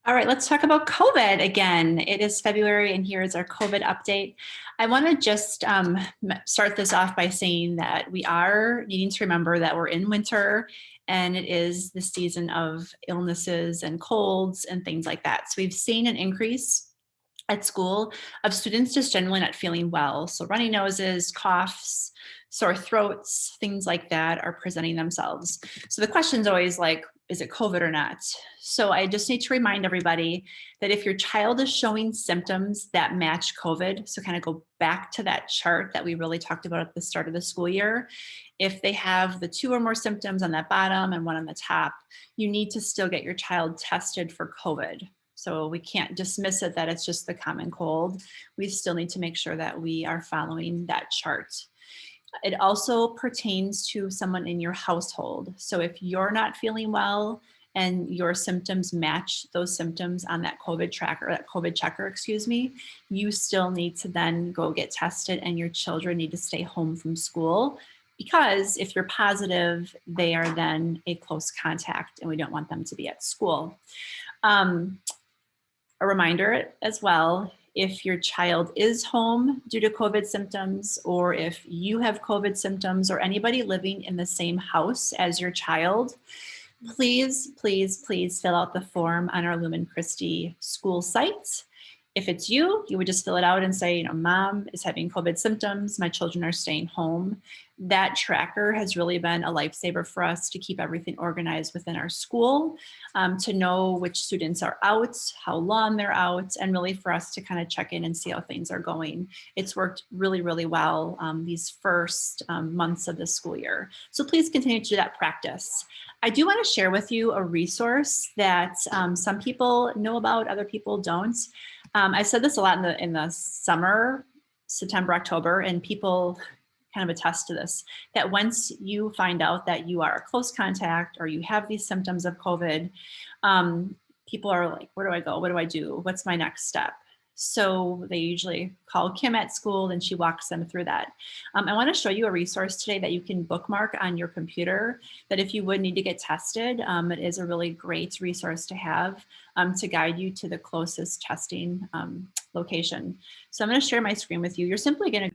All right, let's talk about COVID again. It is February, and here is our COVID update. I want to just start this off by saying that we are needing to remember that we're in winter, and it is the season of illnesses and colds and things like that. So we've seen an increase at school of students just generally not feeling well. So runny noses, coughs, sore throats, things like that are presenting themselves. So the question is always like, is it COVID or not? So I just need to remind everybody that if your child is showing symptoms that match COVID, so kind of go back to that chart that we really talked about at the start of the school year. If they have the 2 or more symptoms on that bottom and 1 on the top, you need to still get your child tested for COVID. So we can't dismiss it that it's just the common cold. We still need to make sure that we are following that chart. It also pertains to someone in your household. So if you're not feeling well and your symptoms match those symptoms on that COVID tracker, that COVID checker, excuse me, you still need to then go get tested, and your children need to stay home from school, because if you're positive, they are then a close contact and we don't want them to be at school. A reminder as well, if your child is home due to COVID symptoms, or if you have COVID symptoms, or anybody living in the same house as your child, please, please, please fill out the form on our Lumen Christi school site. If it's you, you would just fill it out and say, Mom is having COVID symptoms, my children are staying home. That tracker has really been a lifesaver for us to keep everything organized within our school, to know which students are out, how long they're out, and really for us to kind of check in and see how things are going. It's worked really, really well these first months of the school year. So please continue to do that practice. I do want to share with you a resource that some people know about, other people don't. I said this a lot in the summer, September, October, and people kind of attest to this, that once you find out that you are a close contact or you have these symptoms of COVID, people are like, where do I go? What do I do? What's my next step? So they usually call Kim at school and she walks them through that. I want to show you a resource today that you can bookmark on your computer, that if you would need to get tested, it is a really great resource to have to guide you to the closest testing location. So I'm going to share my screen with you. You're simply going to